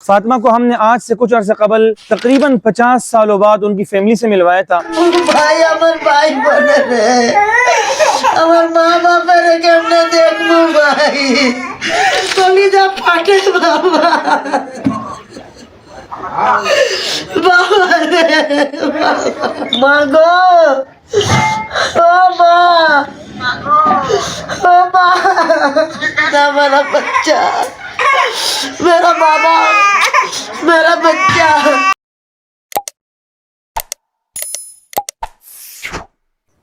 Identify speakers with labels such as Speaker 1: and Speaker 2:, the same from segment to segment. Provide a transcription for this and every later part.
Speaker 1: फातिमा को हमने आज से कुछ अर्से कबल तकरीबन 50 सालों बाद उनकी फैमिली से मिलवाया था।
Speaker 2: भाई আমার ভাই বলে রে আমার মা বাবার কেমনে দেখবো ভাই কলিজা ফাটে বাবা বাবা রে মা গো ও মা ओ माँ मेरा बच्चा मेरा बाबा मेरा बच्चा।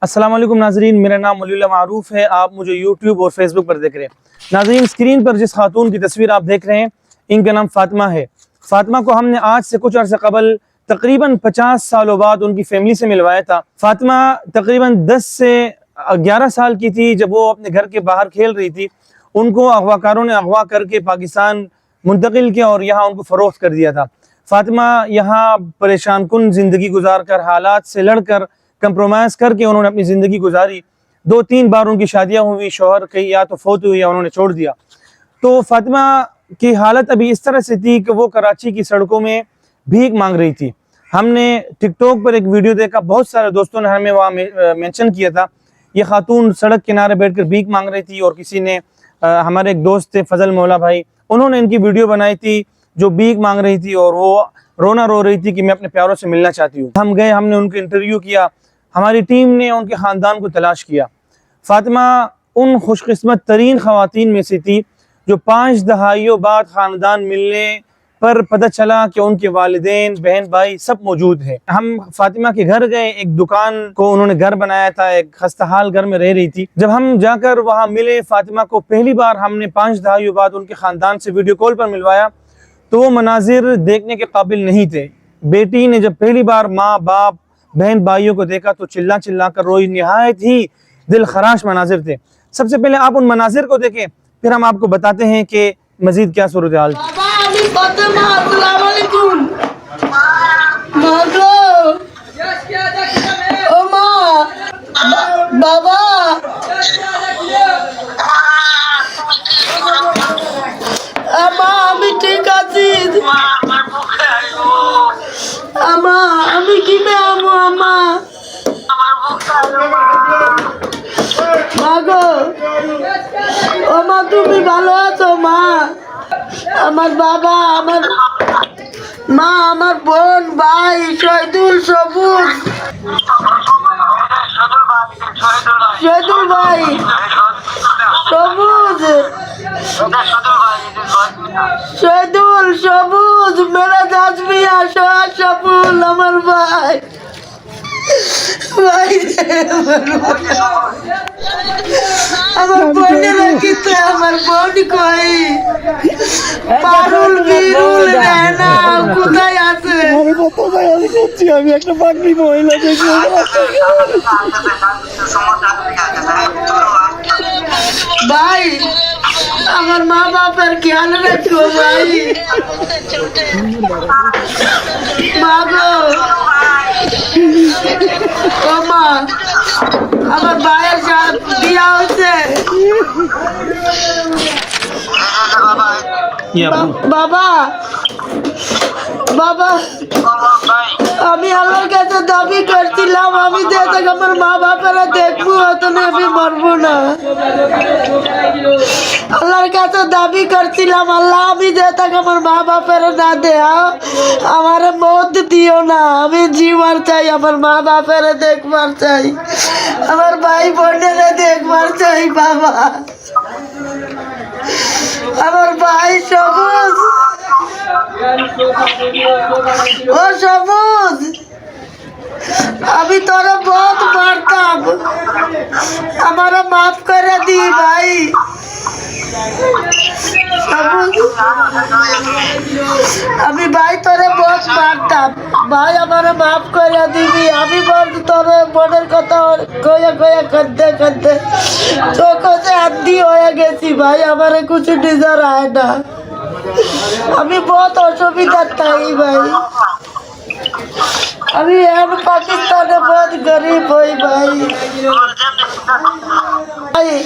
Speaker 1: अस्सलाम वालेकुम नाजरीन, मेरा नाम वलीउल्लाह मारूफ है। आप मुझे यूट्यूब और फेसबुक पर देख रहे हैं। नाजरीन, स्क्रीन पर जिस खातून की तस्वीर आप देख रहे हैं इनका नाम फातिमा है। फातिमा को हमने आज से कुछ अर्से कबल तकरीबन 50 सालों बाद उनकी फैमिली से मिलवाया था। फातिमा तकरीबन 10 से 11 साल की थी जब वो अपने घर के बाहर खेल रही थी। उनको अगवाकारों ने अगवा करके पाकिस्तान मुंतकिल किया और यहाँ उनको फ़रोख्त कर दिया था। फातिमा यहाँ परेशान कुन ज़िंदगी गुजार कर, हालात से लड़कर, कंप्रोमाइज़ करके उन्होंने अपनी ज़िंदगी गुजारी। 2-3 बार उनकी शादियाँ हुई, शौहर कहीं या तो फौत हुई या उन्होंने छोड़ दिया। तो फातिमा की हालत अभी इस तरह से थी कि वो कराची की सड़कों में भीख मांग रही थी। हमने टिकटॉक पर एक वीडियो देखा, बहुत सारे दोस्तों ने हमें वहाँ मेंशन किया था। ये खातून सड़क किनारे बैठकर भीख मांग रही थी और किसी ने हमारे एक दोस्त थे फजल मौला भाई, उन्होंने इनकी वीडियो बनाई थी जो भीख मांग रही थी और वो रोना रो रही थी कि मैं अपने प्यारों से मिलना चाहती हूँ। हम गए, हमने उनका इंटरव्यू किया, हमारी टीम ने उनके ख़ानदान को तलाश किया। फातिमा उन खुशकिस्मत तरीन ख़वातीन में से थी जो 5 दहाइयों बाद ख़ानदान मिलने पर पता चला कि उनके वालिदैन, बहन भाई सब मौजूद है। हम फातिमा के घर गए, एक दुकान को उन्होंने घर बनाया था, एक खस्ताहाल घर में रह रही थी। जब हम जाकर वहाँ मिले फातिमा को, पहली बार हमने 5 दहाइयों बाद उनके ख़ानदान से वीडियो कॉल पर मिलवाया तो वो मनाजिर देखने के काबिल नहीं थे। बेटी ने जब पहली बार माँ बाप बहन भाइयों को देखा तो चिल्ला चिल्ला कर रोई। निहायत ही दिल खराश मनाजिर थे। सबसे पहले आप उन मनाजिर को देखें, फिर हम आपको बताते हैं कि मजीद क्या सूरत हाल।
Speaker 2: अस्सलाम वालेकुम माँ गो ओ माँ बाबा আমা আমি ঠিক আছি আমা আমি কিনে আমো আমা মা গো ও মা তুমি ভালো আছো মা? আমার বাবা, আমার মা, আমার বোন, ভাই, শহীদুল, সবুজ, শহীদুল ভাই, সবুজ, শহীদুল, সবুজ, মেরা জাজমিয়া, সোহাগ, সবুল, আমার ভাই, ভাই আমার বোনের কিন্তু আমার বোন কই পারুল বিরুল রেনা কোথায় আছে?
Speaker 1: আমি একটা পাগলি মহিলা দেখি।
Speaker 2: ভাই আমার মা বাবার খেয়াল রাখো ভাই। মা গো ও মা আমার ভাইয়ের সাথে বিয়া হয়েছে। বাবা বাবা আমি আল্লাহর কাছে দাবি করছিলাম আমি যে আমার মা বাবারা দেখবো অতন আমি মরবো না। আল্লাহর কাছে দাবি করছিলাম আল্লাহ আমি যে আমার মা বাপেরা না দেয়া আমার মত দিও না, আমি জীবন চাই, আমার মা বাপেরা দেখবার চাই, আমার ভাই বোনেরা দেখবার চাই। বাবা আমার ভাই সবুজ, ও সবুজ আমি তোরা বহুত মারতাম, আমার মাফ করে দি ভাই। আমি ভাই তোরে বহুত মারতাম ভাই, আমার মাফ করে দিবি। আমি বল তোর বোনের কথা কয়ে কয়ে করতে করতে চোখে আন্দি হয়ে গেছি ভাই, আমার কিছু নিজের আয় না, আমি বহুত অসুবিধার তাই ভাই। अभी हम पाकिस्तान में बहुत गरीब हुई भाई भाई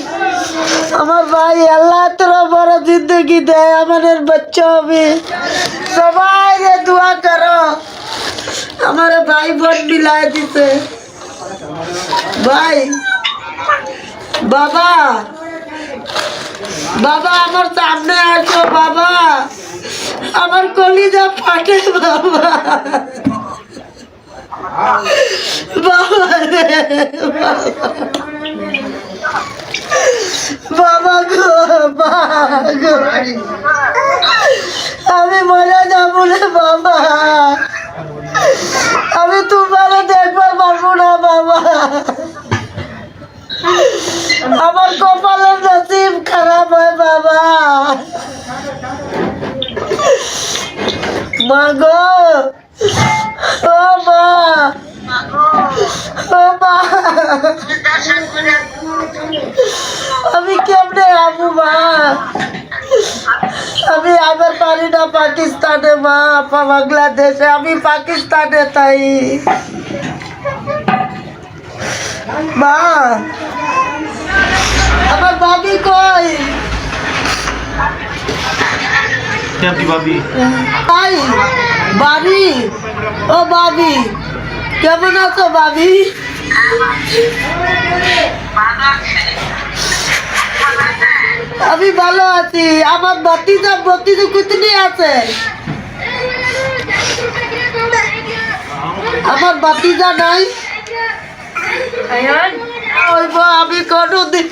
Speaker 2: हमार भाई अल्लाह तेरा बड़ा जिंदगी दे हमारे बच्चों भी सबाई रे दुआ करो हमारे भाई बहुत मिलाए जिसे भाई बाबा बाबा हमारे सामने आसो बाबा हमार कलीजा फाटे बाबा बाबा रे बाबा गो আমি মরে যাবো রে বাবা আমি তোমারে দেখবার পারবো না বাবা আমার কপালের নসিব খারাপ হয় বাবা মা গো ও মা ও মা আমি কেমনে আবু মা আমি আবার পারি না পাকিস্তানে মা বাংলাদেশে আমি পাকিস্তানে তাই মা আমার ভাবি কই
Speaker 1: आपकी भाभी
Speaker 2: তাই ভাবি ও ভাবি কেমন আছো ভাবি আমি ভালো আছি আমার ভতিজা কুতনি আছে আমার ভতিজা নাই ওই আমি কোনোদিন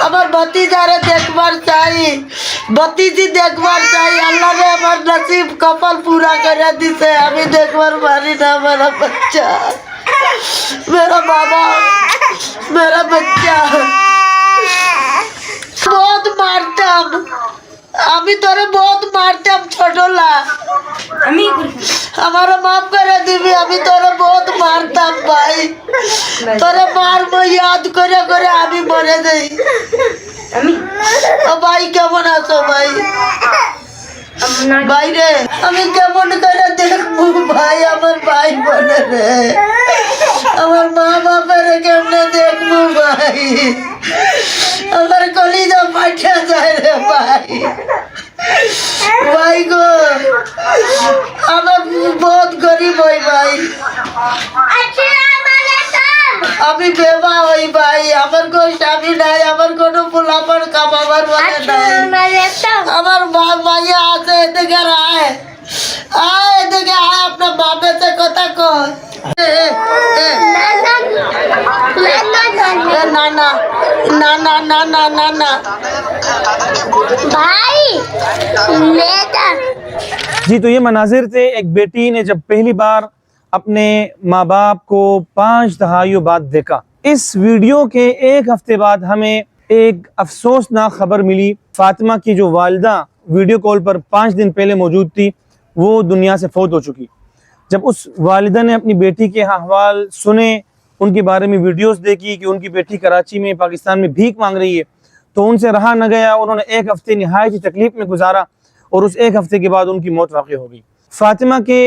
Speaker 2: আমার ভতিজারে দেখবার চাই ভতিজি দেখবার চাই আল্লাহ রে আমার নসিব কপাল পুরা করে দিছে আমি দেখবার পারি না मेरा बच्चा मेरा बाबा मेरा बच्चा बहुत मारताम আমি তোরে বহুত মারতাম ছোটলা আমি আমারে মাফ করে দিবি আমি তোরে বহুত মারতাম ভাই তোরে মার ইয়াদ করে করে আমি মরে যাই আমি ও ভাই কেমন আছো ভাই ভাই রে আমি কেমন করে দেখবো ভাই আমার ভাই বলে রে আমার মা বাবারে কেমনে দেখবো ভাই আমার কলিজা ফাটা যায় রে ভাই ভাই গো আমার বহুত গরিব হই ভাই আমি বেবা হই ভাই আমার কোনো স্বামী নাই আমার কোনো পোলাপান কামাবার বলে নাই আমার মাইয়া আছে এদিকে আয় আয় এদিকে আয় আপনার বাপের সাথে কথা কর না না না না না না না না
Speaker 3: भाई बेटा
Speaker 1: जी। तो ये मनाजिर थे एक बेटी ने जब पहली बार अपने माँ बाप को 5 दहाइयों बाद देखा। इस वीडियो के एक हफ्ते बाद हमें एक अफसोसनाक खबर मिली। फातिमा की जो वालिदा वीडियो कॉल पर 5 दिन पहले मौजूद थी वो दुनिया से फौत हो चुकी। जब उस वालिदा ने अपनी बेटी के अहवाल सुने, उनके बारे में वीडियोस देखी कि उनकी बेटी कराची में पाकिस्तान में भीख मांग रही है, तो उनसे रहा न गया। उन्होंने एक हफ्ते निहायत ही तकलीफ में गुजारा और उस एक हफ्ते के बाद उनकी मौत वाक़ई हो गई। फातिमा के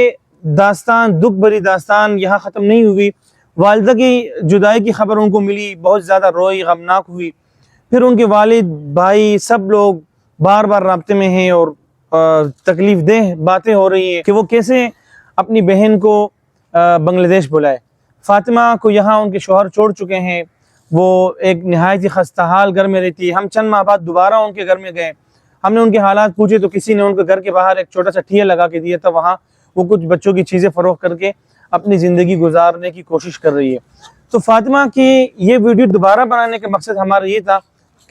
Speaker 1: दास्तान, दुख भरी दास्तान यहाँ ख़त्म नहीं हुई। वालिदा की जुदाई की खबर उनको मिली, बहुत ज़्यादा रोई, गमनाक हुई। फिर उनके वालिद, भाई, सब लोग बार बार राब्ते में हैं और तकलीफ देह बातें हो रही हैं कि वो कैसे अपनी बहन को बांग्लादेश बुलाए। फातिमा को यहाँ उनके शौहर छोड़ चुके हैं, वो एक नहायत ही खस्ता हाल घर में रहती है। हम चंद माह बाद दोबारा उनके घर में गए, हमने उनके हालात पूछे तो किसी ने उनके घर के बाहर एक छोटा सा ठिया लगा के दिया था। वहाँ वो कुछ बच्चों की चीज़ें फ़रोख्त करके अपनी ज़िंदगी गुजारने की कोशिश कर रही है। तो फातिमा की ये वीडियो दोबारा बनाने का मकसद हमारा ये था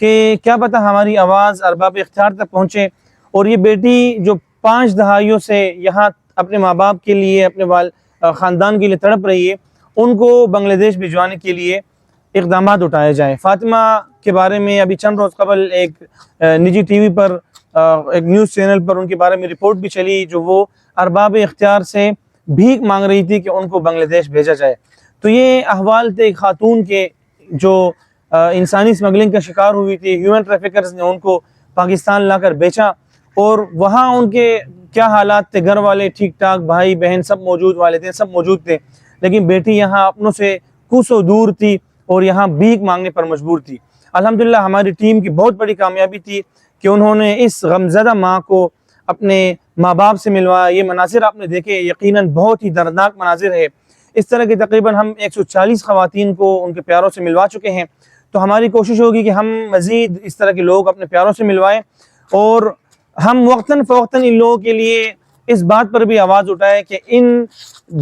Speaker 1: कि क्या पता हमारी आवाज़ अरबाब इख्तियार तक पहुँचे और ये बेटी जो 5 दहाइयों से यहाँ अपने माँ बाप के लिए, अपने ख़ानदान के लिए तड़प रही है, उनको बांग्लादेश भिजवाने के लिए इक़दाम उठाए जाएँ। फातिमा के बारे में अभी चंद रोज़ कबल एक निजी टीवी पर एक न्यूज़ चैनल पर उनके बारे में रिपोर्ट भी चली, जो वो अरबाब इख्तियार से भीख मांग रही थी कि उनको बांग्लादेश भेजा जाए। तो ये अहवाल थे खातून के जो इंसानी स्मगलिंग का शिकार हुई थी। ह्यूमन ट्रैफिकर्स ने उनको पाकिस्तान लाकर बेचा और वहाँ उनके क्या हालात थे, घर वाले ठीक ठाक, भाई बहन सब मौजूद, वालिदैन सब मौजूद थे, لیکن بیٹی یہاں اپنوں سے کوسوں دور تھی اور یہاں بھیک مانگنے پر مجبور تھی۔ الحمدللہ ہماری ٹیم کی بہت بڑی کامیابی تھی کہ انہوں نے اس غمزدہ ماں کو اپنے ماں باپ سے ملوایا۔ یہ مناظر آپ نے دیکھے، یقیناً بہت ہی دردناک مناظر ہے۔ اس طرح کی تقریباً ہم 140 خواتین کو ان کے پیاروں سے ملوا چکے ہیں، تو ہماری کوشش ہوگی کہ ہم مزید اس طرح کے لوگ اپنے پیاروں سے ملوائیں، اور ہم وقتاً فوقتاً ان لوگوں کے لیے اس بات پر بھی آواز اٹھائے کہ ان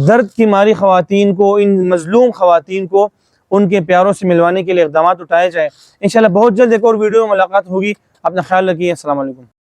Speaker 1: درد کی ماری خواتین کو، ان مظلوم خواتین کو ان کے پیاروں سے ملوانے کے لیے اقدامات اٹھائے جائیں۔ انشاءاللہ بہت جلد ایک اور ویڈیو میں ملاقات ہوگی۔ اپنا خیال رکھیے۔ السلام علیکم۔